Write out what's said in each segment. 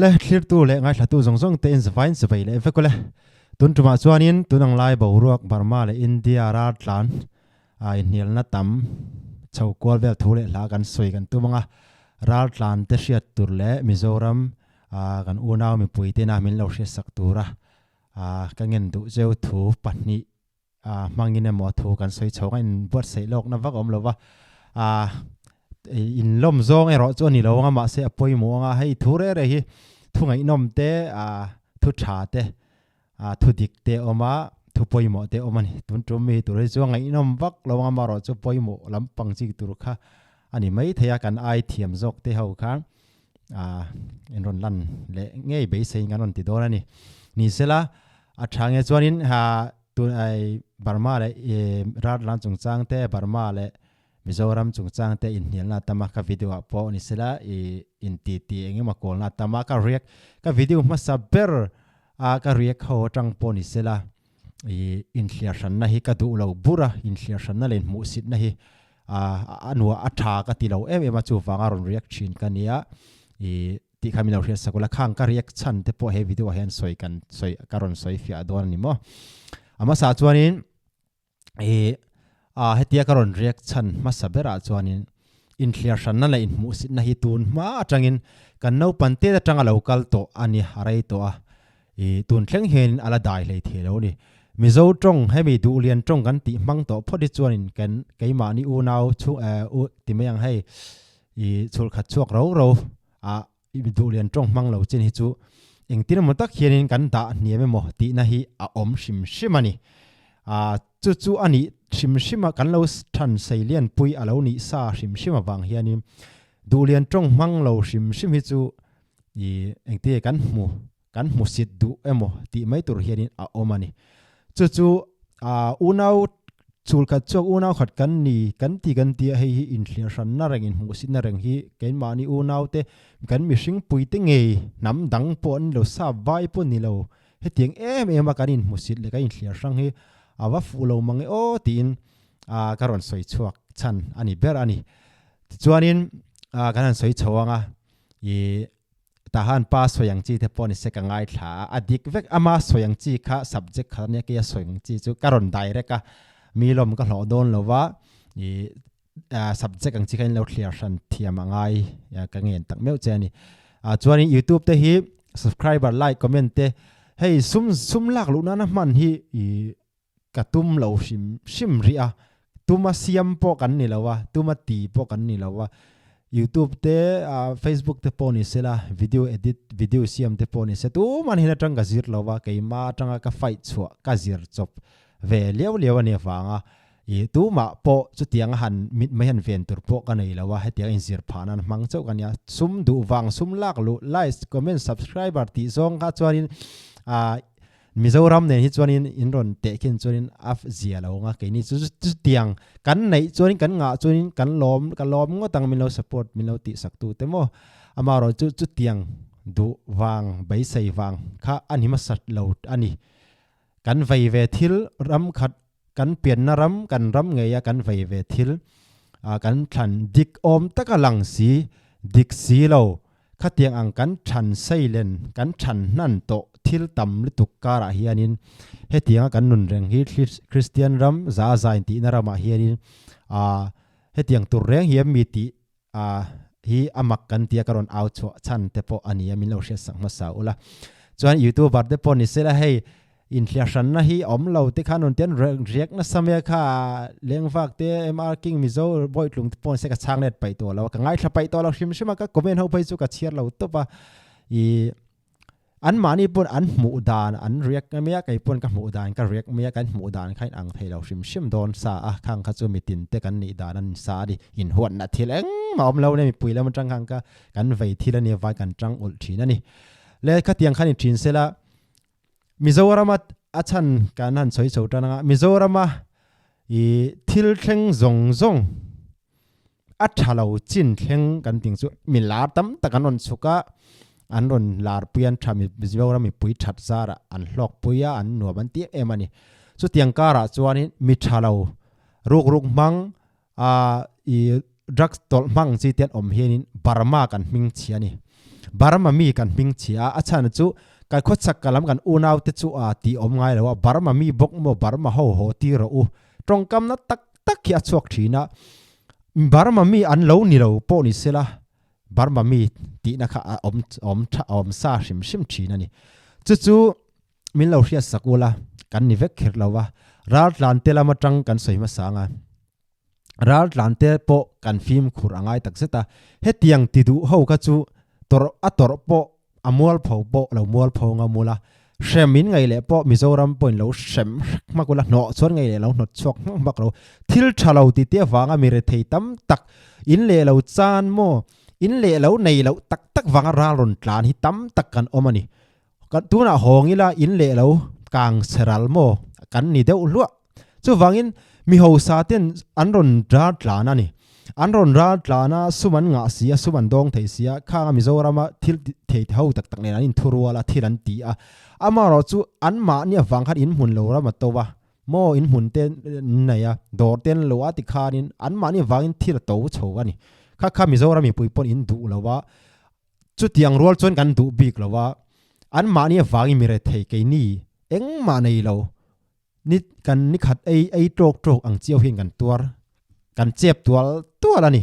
le clear tu le ngai thatu zong te in zvain zbai le ve ko le tun tuma chuanin tunang lai boruak Burma le India raltan in nial na tam chau kwal vel thule la kan soi kan tumanga raltan te hriat tur le Mizoram kan unau mipui te na min lo hriat sak tura ka ngen du zeu thu pahni mangin emo thu kan soi chawng in buat sei lok na vak om lo wa in lom zong ero chu ni lo nga ma se apoi mo nga hei thu re re hi thu ngai nom te thu tha te thu dik te oma thu poi mo te oma ni tun tum mi tu re chu ngai nom vak lo nga ma ro chu poi mo lampang chi tur kha ani mai theya kan ai thiam jok te ho kha en ron lan le ngei be sei nganon ti dora ni sela athange chuanin tu ai Burma le rat lan chung chang te Burma le Mizoram chung chang te in hial na tama ka video po ni sela in ti enge ma kol na tama ka react ka video ma saber ka react ho tang po ni sela in hliar san na hi ka du lo bura in hliar san na len mu sit na hi anua atha ka ti lo em ma chu wanga ron react chin ka nia ti khamilo hriat sakula khang ka react chan te po he video hen soi karon soi fia don ni mo ama sa chuanin hetia karon reaction masabera chuanin in clear san na la in mu sit na hi tun ma atangin kan no pante da tanga local to ani harai to tun thleng hen ala dai le thelo ni mizo tong hemi du lian tong kan ti mang to phodi chuanin kan keima ni u nau chu ti mayang hei chul khat chuak ro du lian tong mang lo chen hi chu engtin mo tak hianin kan da niame mo ti na hi om shimani chu ani shima kan lo than sei lian pui alo ni sa shima wang hianin du lian tong mang lo shim hi chu engte kan mu sit du emo ti mai tur hianin omani chu unau chul khat chok unau khat kan ti hei in hliar san na reng in mu sit na reng hi kein mani unau te kan mi hring pui te nge nam dang pon lo sa vai pon ni lo he tiang em kan in mu sit le ka in hliar sang hi awa fu lo mang o tin karon soi chuak chan ani ber ani chuanin kan soi chawanga tahan pa soyang chi te pon se ka ngai thla adik vek ama soyang chi kha subject kha ne ke soyang chi chu karon direct ka milom ka hlo don lova subject ang chi kan lo clear san thiam angai ka ngen tak meu chani chuani YouTube te hi subscriber like comment te hey sum lak lu na man hi katum lo shim ria tuma siam po kan ni lawa tuma ti po kan ni lawa YouTube te Facebook te poni sela video edit video siam te poni se tu man hina tang gazir lawa keima tanga ka fight chua ka zir chop ve lew ani wanga tu ma po chu tiang han mit mai han ven tur po ka nei lawa he tiang in zir phanan mang chau kan ya sum du wang sum lak lu like comment subscriber ti zong ka chuanin Mizoram ne hi chuanin in ron te kin chuanin af zia lo nga ke ni chu tiang kan nei chuanin kan nga chuanin kan lom ngo tang min lo support min lo ti sak tu te mo amaro chu tiang du wang bai sei wang kha ani ma sat lo ani kan vai ve thil ram khat kan pian na ram kan ram nge ya kan vai ve thil kan than dik om taka lang si dik si lo khatiang ang kan than sei len kan than nan to thil tam lutuk kara hianin hetianga kan nun reng hi Christian ram za in ti na rama hianin hetiang tur reng hiam mi ti hi amak kan tia karon out cho chan te po ani min lo hria sang ma sa ula chuan YouTuber te po ni sela hei inflation na hi om lo te khanon ten react na samya kha lengwak te mr king mizo boy tlung te pon se ka changnet pai to lo ka ngai thla pai to lo shima ka comment ho pai chu ka chiar lo to pa an mani pun an mu dan an react mea kai pun ka mu dan ka react mea kan mu dan khain ang thelo shim don sa khang kha chu mitin te kan ni danan sa di in huan na thileng maom lo ne mi pui lam tang khang ka kan vei thilani vai kan tang ul thina ni le kha tiang khan thin sela Mizoram achan kanan soi chotana Mizoram thil thleng zong athalo chin thleng kan ting chu mila tam takanon chuka anron lar puyan thami Mizoram mi pui that zara an hlok puya an no ban ti emani chu tiang kara chuani mi thalo ruk mang drugs tol mang chi tian om hianin Burma kan ming chia ni Burma mi kan ming chia achan chu kan khochak kalam kan unaw te chu a ti om ngai lawa Burma mi bok mo Burma ho ti ro u tongkam na tak khia chuak thina Burma mi an lo ni lo po ni sela Burma mi ti na kha om sa shim thina ni chu min lo hria sakula kan ni vek khir lawa raltan te lama tang kan soima sanga raltan te po kan film khur angai tak seta hetiang tidu ho ka chu tor po amol pho po lo mol pho nga mula shemin ngai le po Mizoram point lo shem makula no chon ngai le lo not chok bak lo thil thalo ti te wanga mi re thei tam tak in le lo chan mo in le lo nei lo tak wanga ralon tlan hi tam tak kan omani kan tuna hongila in le lo kang seral mo kan ni deuh lua chu wangin mi ho sa ten anron ra tlana ni anron ra tlana suman nga sia suman dong thei sia khanga Mizorama thil thei ho tak ne in thuruala thiran ti a amaro chu anma ni wang khat in hun lo ra ma to wa mo in hun ten nei a dor ten lo ati khanin anma ni wangin thil to chho ani kha Mizoram mi pui pon in du lo wa chu tiang rol chon kan du bik lo wa anma ni wangi mi re thei ke ni eng ma nei lo ni kan ni khat ei trok ang chiao hin kan tuar kan chep tual ani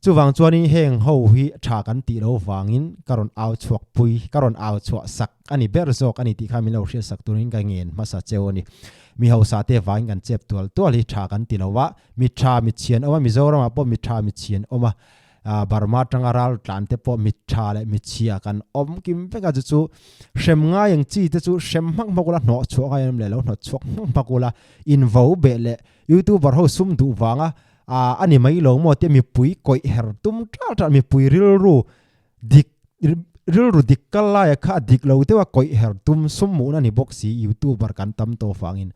chu wang chuani heng ho hi tha kan ti lo wangin karon aw chuak pui karon aw chua sak ani ber zok ani ti khamilo hria sak turin ka ngen masa chewani mi ho sa te wang kan chep tual hi tha kan ti lo wa mi tha mi chien oma Mizoram po mi tha mi chien oma Burma tangaral tlante po mi tha le mi chia kan om kim pe ka chu shem nga yang chi te chu shem mak makula no chuak ayam le lo no chuak makula in vo be le YouTuber ho sum du wanga ani mai lo mo te mi pui koi her tum tra mi pui ril ru dik kala ya kha dik lo te wa koi her tum sum mu na ni boxi YouTuber kan tam to fangin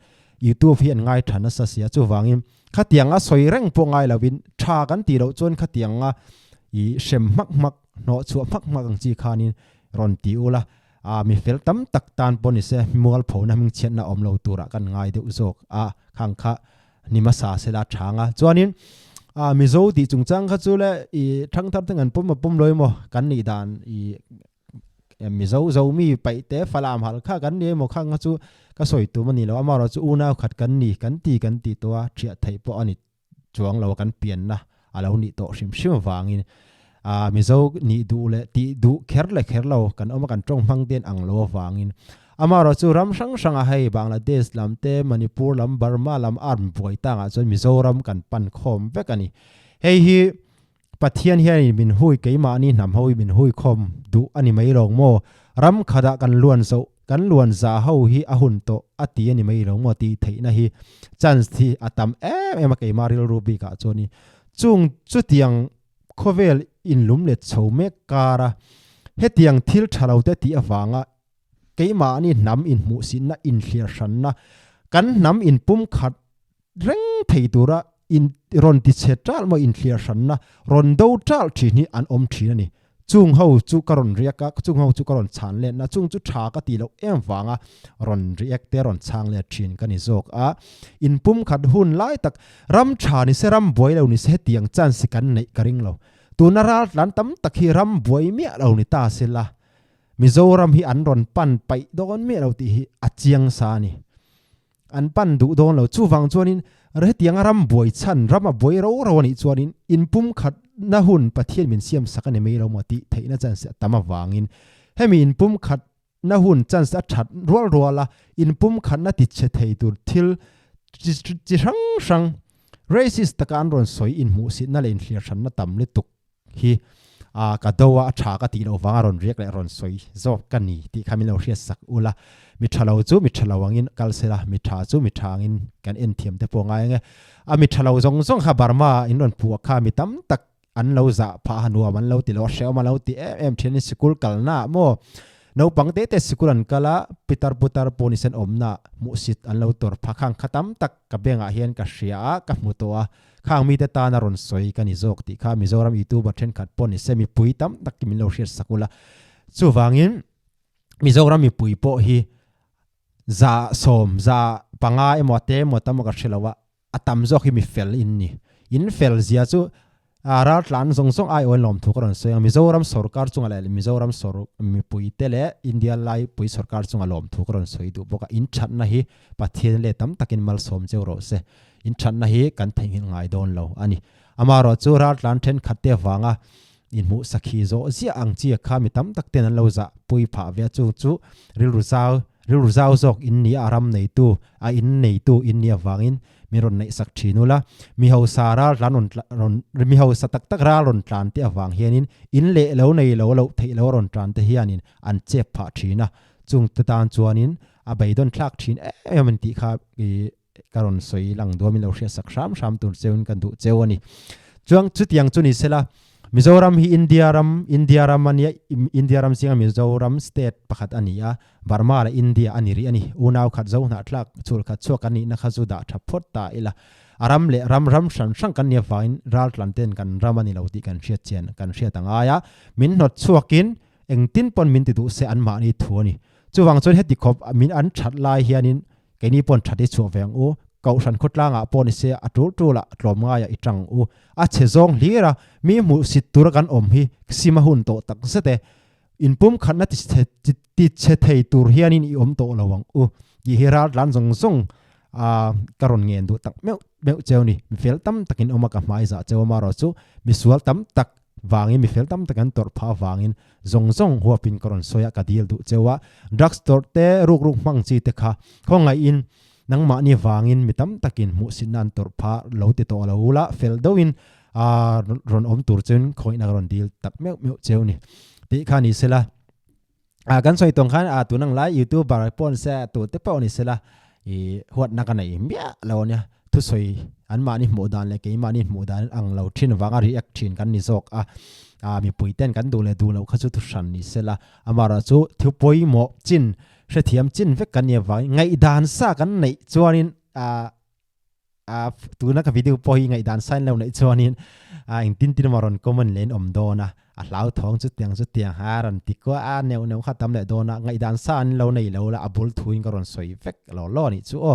YouTube hian ngai thana sa sia chu wangin khatianga soi reng po ngai lawin tha kan ti lo chon khatianga i shem mak no chu mak ang chi khanin ron ti ula mi fel tam tak tan poni se mual pho na ming chen na om lo tura kan ngai de uzok khang kha nima sa sela thanga chuanin mizo ti chungchang kha chu le i thang thar tengan pum loi mo kan ni dan i mizo zo mi pai te falam hal kha kan ni mo khang chu ka soi tu mani lo amaro chu una khat kan ni kan ti to thia thei po ani chuang lo kan pian na alo ni to shim wangin mizo ni du le ti du kher lo kan oma kan tong mang den ang lo wangin amaro chu ram sang a hei Bangladesh lam te Manipur lam Burma lam arm boi tanga chu Mizoram kan pan khom vekani hei hi pathian hian min hui keima ni nam hoi min hui khom du ani mai rong mo ram khada kan luan za ho hi ahun to ati ani mai rong mo ti theina hi chance thi atam em ke maril rubi ka choni chung chu tiang khovel in lum le chome kara hetiang thil thalo te ti awanga keima ni nam in mu sin na in hliar shan na kan nam in pum khat reng theidura in ron ti chetal mo in hliar shan na ron do tal thi ni an om thi ni chung ho chu karon riaka chung ho chu karon chan le na chung chu tha ka ti lo em wanga ron riak te ron chang le thin kan ni zok in pum khat hun lai tak ram tha ni seram boi lo ni se tiang chan si kan nei karing lo tunara lan tam takhi ram boi mi lo ni ta sela Mizoram hi an ron pan pai don me lo ti hi achiang sa ni an pan du don lo chu wang chuanin re tiang ram boi chan rama boi ro ni chuanin in pum khat na hun pathian min siam sakane me lo mo ti theina chan se tama wangin hemi in pum khat na hun chan sa that rol in pum khat na ti che thei tur thil chi sang racist takan ron soi in mu sit na len hliar than na tam le tuk hi ka dowa tha ka ti lo wanga ron riak le ron soi zop kan ni ti khamilo hria sak ula mi thalo wangin kalsela mi tha chu mi thangin kan en thiam te po ngai nge mi thalo zong kha Burma in ron pu kha mi tam tak an lo za pha hanua man lo ti lo sheu ma lo ti em then school kalna mo no pangte te school an kala putar ponisen omna hmuhsit an lo tor phakhang khatam tak ka benga hian ka hria ka hmutoa khang mi te ta na ron soi kani zok ti kha Mizoram YouTuber then khat pon ni semi pui tam tak ki min lo hriat sakula chu wangin Mizoram mi pui po hi za som za panga emote mo tam ka thrilawa atam zok hi mi fel in ni in fel zia chu raltan song ai on lom thu karon se Mizoram sarkar chunga le Mizoram sor mipui te le India lai pui sarkar chunga lom thu karon soi du boka in chat na hi pathian le tam takin mal som cheu ro se in chat na hi kan thengin ngai don lo ani amaro chu raltan then khatte wanga in mu sakhi zo zia ang chi kha mi tam tak ten lo za pui pha ve chu rilru zau zok in ni aram nei tu a in nei tu in ni awangin miron nei sak thinula mi ho sara ron mi ho satak tak ra ron tlan te awang hianin in le lo nei lo thei lo ron tlan te hianin an che pha thina chung te tan chuanin a beidon thlak thin man ti kha karon soi lang do mi lo hria sak sham tur cheun kan du chewani chuang chutiang chuni sela Mizoram hi India ram singa Mizoram state pakhat ania Burma la India aniri ani unaw khat zo na thlak chul khat chok ani na khazu da thapot ta ila aram le ram shan kan nia vain ral tlanten kan ramani lo ti kan hria chen kan hria tangaya min not chuakin engtin pon min ti du se an ma ni thuani chuwang chon heti khop min an that lai hianin keni pon thati chu veng u kau san khotlanga pon se atul tula tlom nga ya itang u a chezong lira mi mu sit tur kan om hi sima hun to tak sete in pum khanna ti che thei tur hianin i om to lawang u yi hiral lan zong karon ngen du tak meu chewni mi fel tam takin oma ka mai za chewa maro chu mi sual tam tak wangin mi fel tam takan tor pha wangin zong huapin karon soya ka deal du chewa drugstore te ruk mang chi te kha khongai in nang ma ni wangin mitam takin mu sinan tor pha lo te to lo la fel doin ron om tur chen khoi na ron deal tak meu chewni ti khani sela kan soi tong khan tunang lai YouTuber pon se tu te pon ni sela i huat na kanai mia lo nya thu soi an ma ni modan le ke ma ni modan ang lo thin wanga react thin kan ni zok mi puiten kan du le du lo khachu tu shan ni sela amara chu thu poi mo chin she thiam chin vek kan ye wai ngai dan sa kan nei chuanin tuna ka video poi ngai dan sign lo nei chuanin ing tin maron common len om dona lau thong chu tiang haran tikwa neu khatam le dona ngai dan sa an lo nei lo la abul thuin karon soi vek lo ni chu o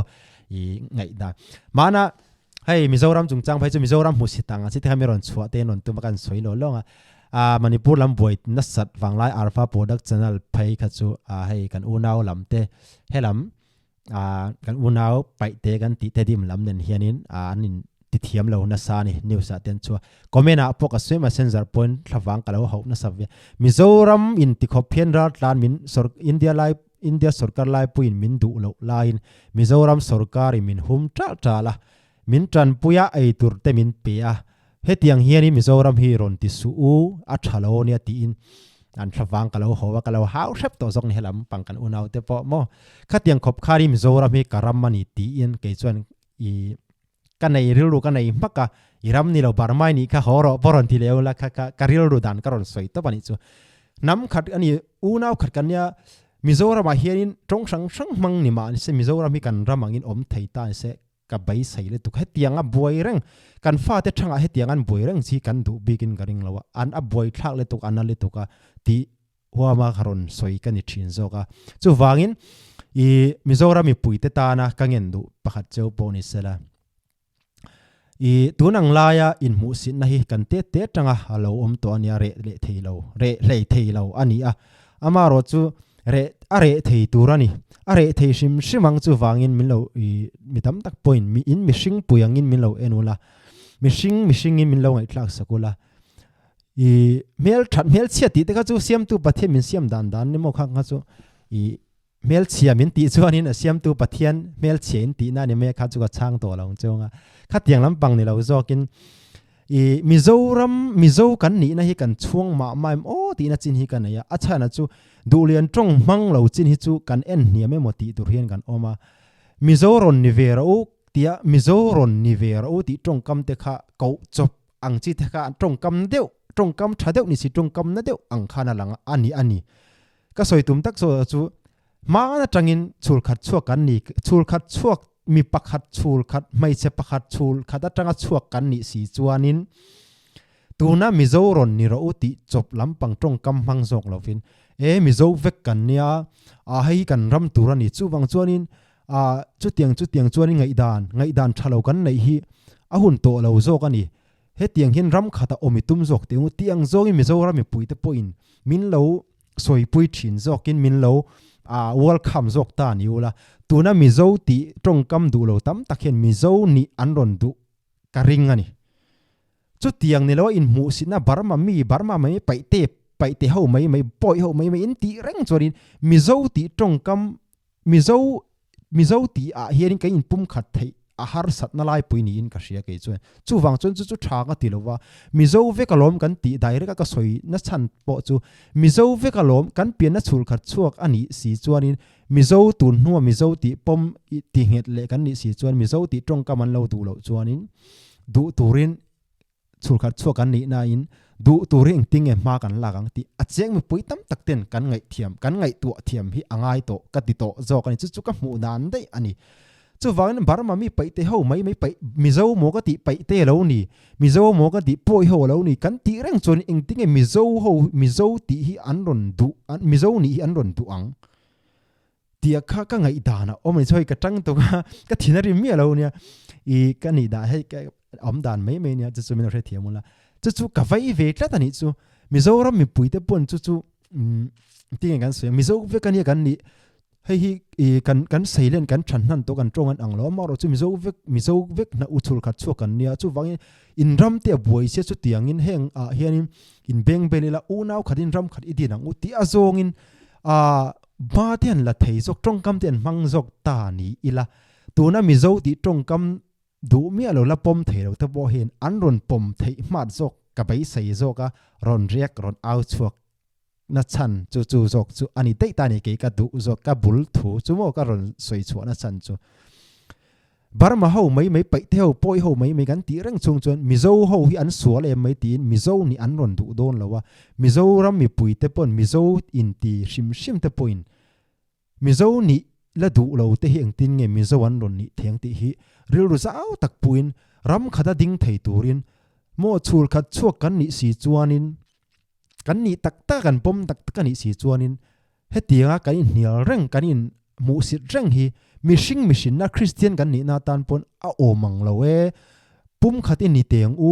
i ngai da mana hei Mizoram chungchang phai chu Mizoram hmuhsitanga chi thami ron chhuwa te non tu makan soi lo longa Manipur lam boy nasat wanglai alpha product channel phai kha chu hei kan unaw lamte helam kan unaw pai te kan ti te dim lam nen hianin anin ti thiam lo na sa ni news a ten chu comment a pok a swim messenger point thlawang kalo ho na savya Mizoram in ti khophian ra tlan min sor India sarkar lai puin min du lo lain Mizoram sarkar min hum ta la min tran puya ai tur te min pe a hetiang hiani Mizoram hi ron ti su u a thalo nia ti in an thlawang kalo howa kalo hau shep to zong ni helam pangkan unaw te po mo khatiang khop khari Mizoram hi karam mani ti in ke chuan i kanai rilru kanai maka iram ni lo barmai ni kha horo boron ti leula ka rilru dan karon soi to pani chu nam khat ani unaw khat kanya Mizoram a hianin tong sang mang ni ma se Mizoram hi kan ramangin om thei ta se ka bai sai le tu hetiang a buai reng kan fa te thanga hetiang an buai reng chi kan du bigin garing lawa an a buai thak le tu an le tu ka ti huama kharon soi kan ni thin zoka chu wangin i Mizoram mi puite ta na kangen du pakhat cheu poni sela i tunang laya in hmuhsit na hi kan te tanga halo om to ania re theilo ani a amaro chu are thei turani are thei shimang chu wangin minlo i mitam tak point mi in mishing puyangin minlo enula mishing in minlo ngai thlak sakula i mel chiati te ka chu siam tu pathian min siam dan ni mo khang ha chu i mel chia min ti chuanin a siam tu pathian mel chen ti na ni me kha chu ka chang to long chonga kha tiang lam pang ni lo zokin i Mizo kan ni na hi kan chuang ma mai o ti na chin hi kan ya acha na chu dulian trong mang lo chin hi chu kan en hnia me moti tur hian kan oma Mizoron ni vera o tia Mizoron ni vera o ti trong kam te kha ko chop ang chi te kha trong kam thadeu ni si trong kam na deu ang khana langa ani ka soi tum tak so chu ma na tangin chul khat chuak kan ni chul khat chuak mi pakhat chul khat mai che pakhat chul khat atanga chuak kan ni si chuanin tuna Mizoron ni ro ti chop lampang tong kam hang zok lovin Mizo vek kan nia hei kan ram turani chuwang chuanin chu tiang chuanin ngai dan thalo kan nei hi a hun to lo zok ani he tiang hin ram khata omitum zok te tiang zong in Mizoram mi pui te point min lo soi pui thin zok in min lo welcome zok ta niula tuna Mizo ti tongkam du lo tam takhen Mizo ni anron du karing ani chu tiang ni lo in mu sina Burma mai pai te ho mai poi ho mai in ti reng chorin Mizo ti tongkam Mizo ti hiarin kai in pum khat thei har sat na lai pui ni in ka ria ke chu wang chon chu thanga ti lowa Mizo ve kalom kan ti direct ka soi na chan po chu Mizo ve kalom kan pian na chul khat chuak ani si chuanin Mizo tun hnuwa Mizo ti pom ti het le kan ni si chuan Mizo ti tongkam an lo tu lo chuanin du turin chul khat chuak kan ni na in du turing ting e ma kan lagang ti acheng mi pui tam tak ten kan ngai tu thiam hi angai to ka ti to zo kan chu ka mu dan dei ani chu wang Burma mi pai te ho mai pai Mizo mo ka ti pai te lo ni Mizo mo ka ti poi ho lo ni kan ti reng chon ing ting e Mizo ti hi anron du Mizo ni hi anron du ang tia ka ngai dana o mai choi ka tang to ka thinari mi lo nia I ka ni da he ka om dan mai nia chu min re thiamula chu ka vai ve tla tani chu Mizoram mi pui te pon chu ting kan so Mizo ve kan ya kan ni hei kan silent kan than nan to kan tong an ang lo ma ro chu Mizo vek na uchul khat chu kan nia chu wang in ram te buai se chu tiang in heng hian in beng belela u nau khatin ram khat idin ang u ti azong in ba tian la thei zok tongkam ten mang zok ta ni ila tuna Mizo ti tongkam du mi alo la pom thei lo te bo hen an ron pom thei mat zok ka bai sei zoka ron riak ron au chuak na chan chu zok chu ani te ta ni ke ka du zok ka bul thu chu mo ka ron soi chu na chan chu Burma ho mai pai te ho poi ho mai kan ti reng chung chon Mizo ho hi an sual em mai tin Mizo ni an ron du don lawa Mizoram mi pui te pon Mizo in ti shim te point Mizo ni la du lo te hi ang tin nge Mizo an ron ni theng ti hi ril ru zau tak puin ram khada ding thei turin mo chul khat chuak kan ni si chuanin kan ni tak ta kan pom tak kan ni si chuanin he tianga kan in hnial reng kan in mu sit reng hi mission na Christian kan ni na tan pon a omang lo e pum khat in ni teng u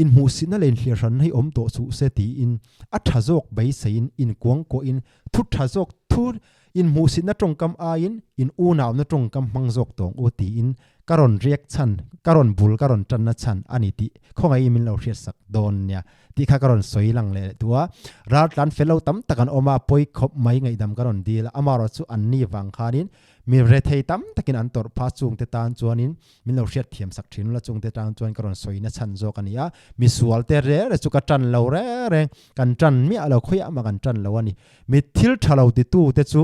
in mu sit na len hlir ran hei om to chu se ti in a thazok bai sein in kuang ko in thu thazok thu in mu sit na tongkam a in u naw na tongkam mangjok tong o ti in karon riak chan karon bul karon tan na chan ani ti khongai min lo hriat sak don nya ti kha karon soi lang le tua raltan fellow tam takan oma poi khop mai ngai dam karon dil amaro chu anni wang khanin mi re thei tam takin an tor pha chung te tan chuanin min lo hriat thiam sak thin la chung te tan chuan karon soi na chan zo kania mi sual te re chu ka tan lo re kan tan mi alo khoya ma kan tan lo ani mi thil thalo ti tu te chu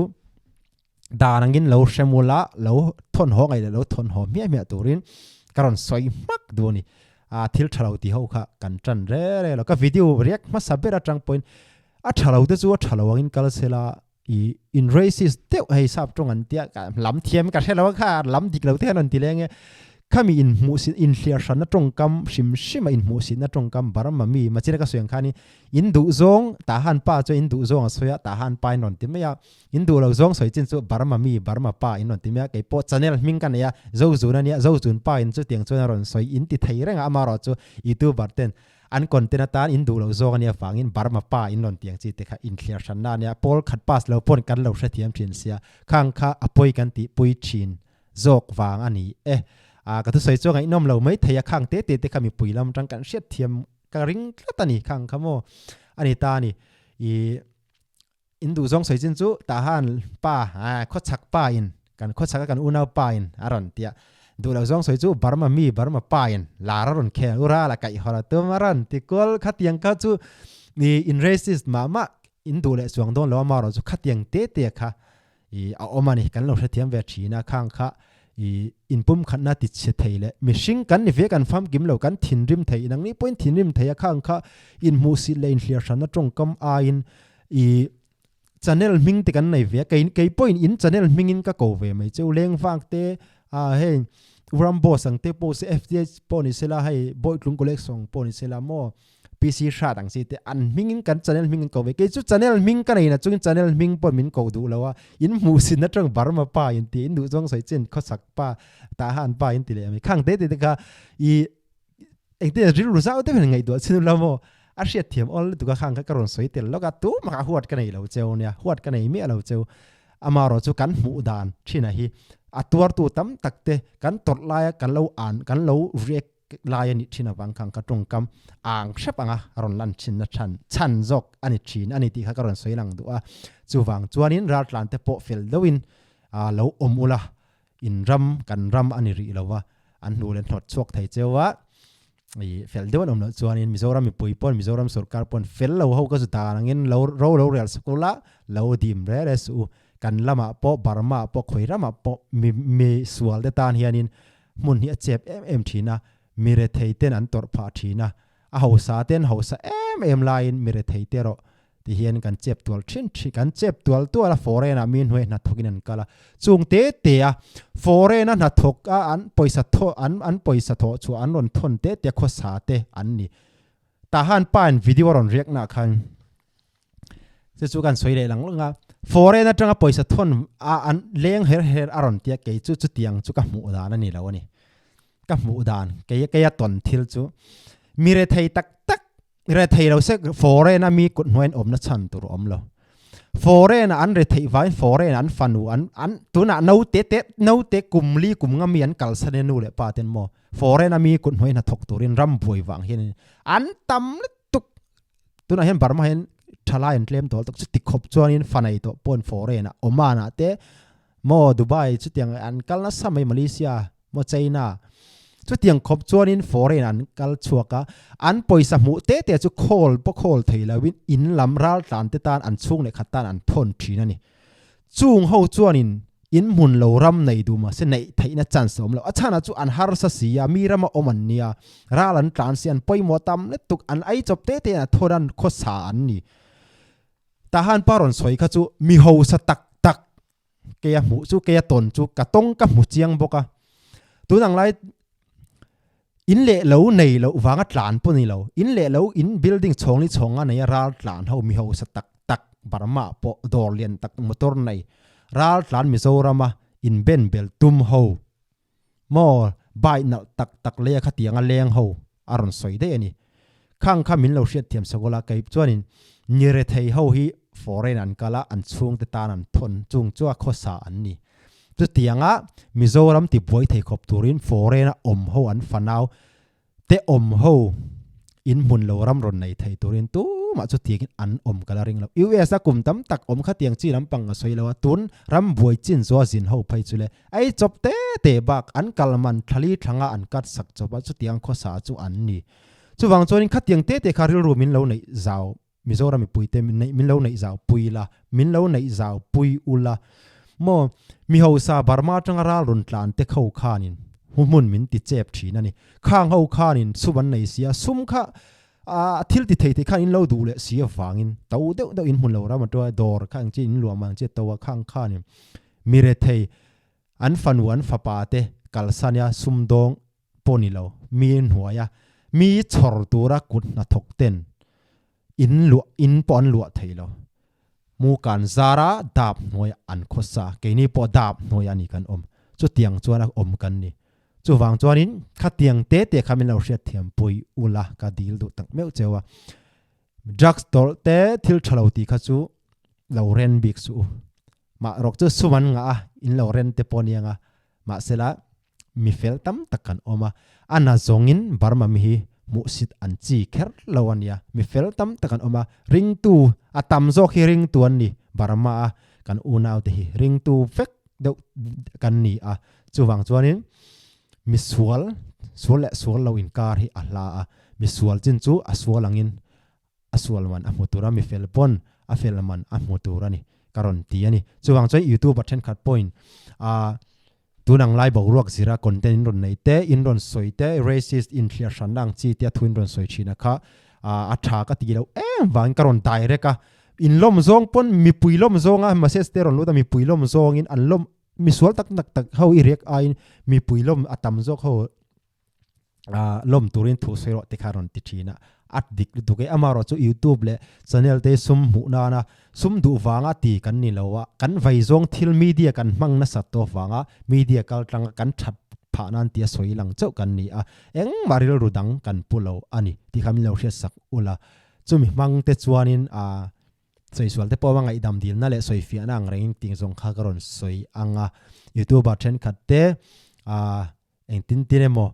danangin lo shemula lo thon ho ngai lo thon ho mi turin karon soi mak du ni thil thalo ti ho kha kan tan re lo ka video riak ma sabera tang point a thalo te chu thalo angin kal sela in racist te hei sap tong an tia ka lam thiam ka thelo kha lam dik lo te han ti lenge khami in musin in clear shan na tongkam shim in musin na tongkam Burma mi machira ka soyang khani in du zong ta han pa cho in du zong soya ta han pa non ti ya in du lo zong soi chin chu Burma pa in non ti ya ke po channel ming kan ya zo zu na ya zo zun pa in chu tiang chu na ron soi in ti thei reng amaro chu YouTuber ten an content ta in du lo zong ania fang in Burma pa in non tiang chi te kha in clear shan na nia pol khat pas lo pon kan lo hra thiam thin sia khang kha apoi kan ti pui chin zok wang ani ka tu soi chonga inom lo mai theya khang te khami puilam tang kan hriat thiam ka ring tlatani khang khamo ani ta ni in du zong soi chin chu ta han pa kho chak pa in kan kho chak kan unau pa in aron tia du lo zong soi chu Burma pa in la ron khe ura la kai hora tu maran ti kol khatiang ka chu ni in racist mama in du le chuang don lo ma ro chu khatiang te kha a omani kan lo hra thiam ve thina khang kha in pum khat na ti che theile mishing kan ni ve kan fam kim lo kan thin rim thei nang ni point thin rim thei khang kha in mu si lein hliar shana tongkam a in channel ming te kan nei ve kai point in channel ming in ka ko ve mai cheu leng wang te hey rambo sang te po se fds poni sela hai boy klung kolek song poni sela mo PC sha dang si te an mingin kan channel mingin ko ve ke chu channel ming kan ina chu channel ming pon min ko du lawa in mu sin na tang Burma pa in ti in du jong sai chen kho sak pa ta han pa in ti le mi khang te ka เองเตริรู้ซะว่าเป็นไงตัวซึ่งเราโมอาเซียเทียมออลตัวข้างก็กระโดดสวยเตลแล้วก็ตัวมาหวดกันในเราเจ้าเนี่ยหวดกันในเมียเราเจ้าอามาเราจะกันหมู่ดานที่ไหนตัวตั้มตักเตกันตดลายกันเราอ่านกันเราเรียกลายนิชินะบางครั้งก็ตรงกำอ่างเชปังอ่ะรอนลันชินนะชันจกอันนี้ชินอันนี้ที่เขากระโดดสวยหลังตัวจู่วังจวนนี้รัฐลานเตโปฟิลดวินเราอมอุละอินรัมกันรัมอันนี้รีเราว่าอันดูเล่นถอดชวกไทยเจ้าว่าเฟลเดวันอมนะจวนนี้มิโซรัมมีปุยปนมิโซรัมสุรการปนเฟลเราเขาก็สุดตานังเงินเราเรียลสกุลละเราดีมเรสอูกันละมาปอบาร์มาปอขวยละมาปอมีสวลเดตานเฮียนินมุนเฮียเจ็บทีนะมีเรทัยเต้นอันตรพาทีนะเอาสาเต้นเอาสาไลน์มีเรทัยเตโรที่เฮียนกันเจ็บตัวชิ้นกันเจ็บตัวละฟอร์เรนะมีนเวนัทกินันกาละจุงเตะฟอร์เรนะนัทกอันปอยสัทโตอันปอยสัทโตชัวอันรอนทนเตะข้อสาเตอันนี้ตาหันป้านวิดีโอรอนเรียกนักขันจะจูกันสวยเลยหลังงาฟอร์เรนะจังปอยสัททนอันเลี้ยงเฮอารอนเตะเกยจุดเตียงจุกับหมูดานั่นนี่แล้วนี่กับหมูดานเกยตอนทิลจูมีเรทัยตักเรทัยเราเสกฟอร์เรนะมีกุดหน่วยอมนัชันตัวอมเราฟอร์เรนะอันเรทัยไว้ฟอร์เรนะอันฟันูอันตัวน่ะนูเตะกุมลีกุมงามีอันกัลสันนูเลปาเตนโมฟอร์เรนะมีกุดหน่วยนัทกตัวรินรัมบวยวังเห็นอันตั้มตุกตัวน่ะเห็นบาร์มาเห็นทลายอันเคลมตัวตุกจุดติดขบจวนินฟันไอตัวปนฟอร์เรนะอมานะเตะโมดูไบจุดยังอันกัลนัสมัยมาเลเซียโมไชน่าจุดยังครบจวนินฟอร์เรนันกัลชัวกะอันปอยสมุเตะจุโคลปโคลไทยแล้ววินอินลำรัลตันเตตานอันช่วงในขัดตันอันพ่นทีนั่นนี่จุงเขาจวนินอินมุนเรารำในดูมาเส้นในไทยนัดจันสมเราอาจารย์จุอันฮาร์สสียมีรำอมันเนียรัลันตรานเซียนปอยหมอตำเล็ตุกอันไอจบเตะนะทดันโคสาอันนี่ทหารปารอนสวยขจุมีหูสตักเกียหูจุเกียตนจุกระตงกับหูเจียงบกะตัวหนังไรอินเล่เหลาในเหลาวางอัดหลานปุ่นนี่เหลาอินเล่เหลาอินบิลดิ้งชงนี่ชงอันไหนรัลหลานเขามีเขาสตักบาร์มาปอดอร์เลียนตักมอเตอร์ในรัลหลานมิโซรามาอินเบนเบลตุมเขามอใบนักตักเลี้ยขตียงเลี้ยงเขาอารมณ์สวยได้นี่ข้างข้ามินเราเชียดเทียมสกุลาเก็บจวนินเนเรเทยเขาฮีฟอร์เรนันกาละอันช่วงเตตานันทนจุงจ้วข้อสาอันนี้จุดเตียงมิโซรัมติบวยเทคบตูรินฟอร์เรนอมเขาอันฟันเอาเตอมเขาอินมุนเรารำรนในไทยตูรินตู้มาจุดเตียงอันอมกะลาริงเราUSกลุ่มตั้มตักอมขัดเตียงจีลำปังสวยแล้วตุนรำบวยจินซัวจินเขาไปจุเลยไอจบเตบักอันกัลมันทะลีทั้งอันกัดสักจบจุดเตียงข้อสาจุอันนี้จุวังจนินขัดเตียงเตคาริลรูมินเราในเจ้ามิโซรามิปุยเตมินเราในเจ้าปุยละมินเราในเจ้าปุยอุละโมมีเขาซาบาร์มาจังราลุนตลานเตเข้าขานินหุ่มุนมินติเจ็บทีนั่นนี่ข้างเขาขานินสุวรรณในเสียซุ่มข้าทิลติเทติข้านินเราดูเลยเสียฟังอินเต้าเดาอินหุ่นเราเรามาตัวดอร์ข้างจีนหลวงมันเจตัวข้างขานินมีเรเทอันฟันวันฟ้าปาเตกัลสัญญาซุ่มดงปนิเรามีหัวยามีชอร์ตัวรักุนนัทกเต้นอินปอนลัวไทยเรามูกันซาระดาบหน่วยอันโคสาเกนี่พอดาบหน่วยอันนี้กันจุดเตียงจวนอมกันนี่จุดวางจวนนี้ขัดเตียงเตะขามินเราเสียเทียมปุยอุลากัดีลดูตั้งเมื่อเจ้าว่าจักสตอลเตะทิลชลาวตีขัดจูเราเรนบิกสูมารกจุสุวรรณงาอินเราเรนเตปอนียงามาเสละมีเฟลตัมตักกันมาอันน่าจงอินบาร์มามีมุสิตอันจีเคร์ลาวันยามีเฟลตัมตักกันมาริงตูอาตัมโซคีริงตัวนี้บาร์มากันอูนาวเตหิริงตูเฟกเดกันนี่จูวังจวนนี้มิสวลและสวลเราอินการ์ฮิอัลลามิสวลจินจูสวลังอินสวลมันมุตุรามิเฟลปอนเฟลมันมุตุรานี่การันตีนี่จูวังจวนยูทูบบัตเทนคัดพอยน์ตัวนังไล่บอกรวกสิระคอนเทนต์รอนในเตอินรอนสวยเต racist อินเทียชันดังจีเตียทุนรอนสวยชีนะคะอัฐากตีเราวันการันไดเรกะอินลมซองปนมีปุยลมซองมาเสสเตอรอนรู้แต่มีปุยลมซองอินอันลมมีสวลตักเขาอิเรียกมีปุยลมอัตมซอกเขาลมตุรินถูสวยรอติคารอนติชีนะอัดดิกดูเกอมารอจูยูทูบเลยชาแนลเตซุมหูนานะซุมดูฟังตีกันนี่แล้วกันไฟซองทิลมีเดียกันมังนัสตัวฟังมีเดียกันตั้งกันชัดป pha nan tia soi lang chau kan ni a eng maril rudang kan pulo ani ti khamin lo hria sak ula chumi mang te chuanin soi sual te pawang ai dam dil na le soi fi anang reng ting zong kha karon soi anga YouTuber chen khatte eng tin tiremo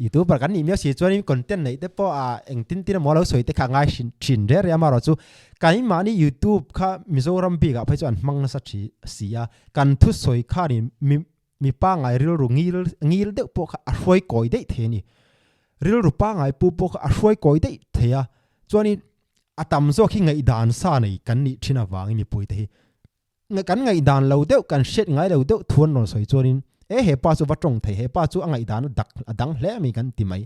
YouTuber kan ni mya si chuanin content nei te po eng tin tiremo lo soi te kha ngai chin re ya maro chu kai mani YouTube kha Mizoram bi ga phai chuan mang na sa thi sia kan thu soi kha ni mi pa ngai ril ru ngil de po kha a hroi koi de the ni ril ru pa ngai pu po kha a hroi koi de the ya chuanin atam zo khi ngai dan sa nei kan ni thina wang ni pui te ngai kan ngai dan lo de kan shet ngai lo de thuan no soi chuanin he pa chu watong the he pa chu angai dan dak adang hle mi kan ti mai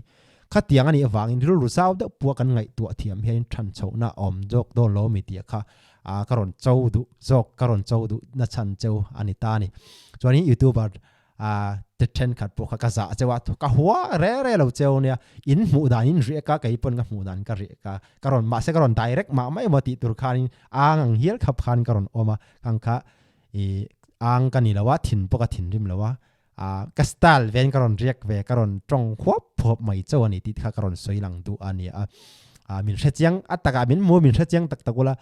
khatiang ani awangin ril ru saw de pu kan ngai tu thiam hian than chho na om jok do lo mi tia kha karon chau du jok karon chau du na chan chau ani ta ni chuanin YouTuber te ten khat po kha ka za chewa ka huwa re lo cheu nia in mu dan in ri ka kai pon ka mu dan ka ri ka karon ma se karon direct ma mai mo ti tur khan ang hiel khap khan karon oma kang kha ang ka ni lawa thin po ka thin rim lawa ka style ven karon riak ve karon trong khop phop mai chau ani ti kha karon soi lang du ani min hre chiang ataka min mu min hre chiang tak takula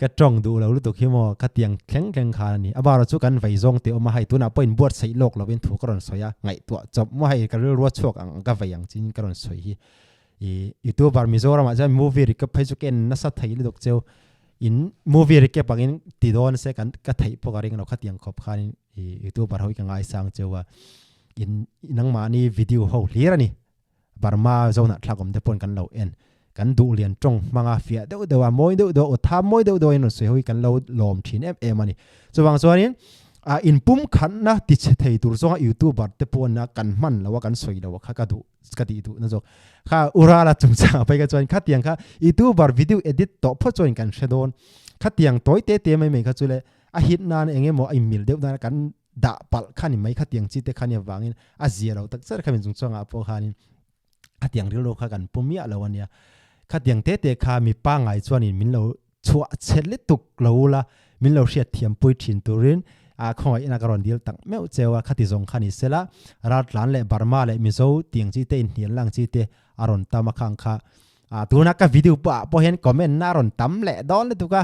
ka trong du lo lutuk hi mo ka tiang kleng kha ni abaro chu kan vai zong te oma hai tu na point board sei lok lovin thu karon soya ngai tu chop mo hai ka ru chuak ang ka vayang chin karon soi hi YouTuber Mizoram a movie ri ka phai chu ken na sa thai lu dok cheu in movie ri ke pangin ti don se kan ka thai po garing no khatiang khop khan YouTuber hoi ka ngai sang chewa in nang ma ni video ho lir ani Burma zona thlagom te pon kan lo en kan du lian trong manga fia de wa moi de tham moi de in se hoi kan lo lom thin em ani chuwang chuanin in pum khan na ti che thei tur zonga YouTuber te pon na kan man lawa kan soi lawa kha ka du ka ti du na zo kha urala chungcha pai ka chuan khatiang kha YouTuber video edit to pho chuan kan shedon khatiang toy te mai mai kha chule a hit nan engemo ai mil deu na kan da pal khani mai khatiang chi te khani wangin a zero tak char khamin chungchanga po khanin khatiang rilo kha kan pumia lawania khatiang te kha mi pa ngai chuanin min lo chua chetli tuk lo la min lo hriat thiam pui thin turin khoi ina karon dil tak meu chewa khati zong khani sela raltan le Burma le Mizo tiang chi te in hian lang chi te aron tama khang kha tuna ka video pa po hen comment na ron tam le don le tuka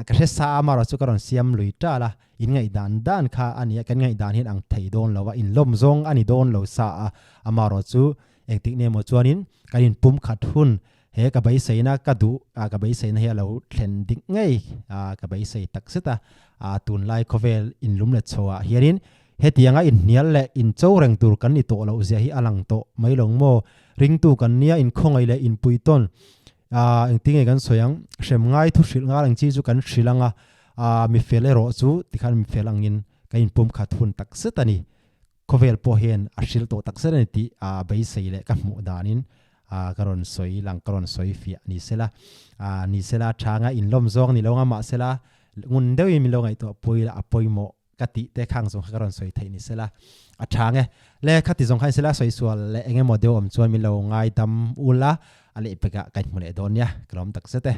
ka sa ma ro chu karon siam lui ta la in ngai dan kha ani kan ngai dan hin ang thei don lawa in lom zong ani don lo sa amaro chu ektik ne mo chuanin kanin pum khat hun he ka bai seina ka du ka bai seina he lo thlen dik ngai ka bai sei tak seta tun lai khovel in lum le chowa hiarin he tianga in nial le in chou reng tur kan ni to lo zia hi alang to mai long mo ring tu kan nia in khongai le in puiton engting kan soyang shem ngai thu hril nga lang chi chu kan hrilanga mi fele ro chu tikhan mi felangin kain pum khat hun tak setani khovel po hen a hril to tak serani ti bai sei le ka mu danin karon soi lang karon soi fia ni sela thanga in lom zong ni longa ma sela ngun dewi mi longai to poila apoimo kati te khang zong karon soi thai ni sela athange le khati zong khan sela soi sual le enge model om chuan mi lo ngai dam ula ale peka kai mule donya krom tak sete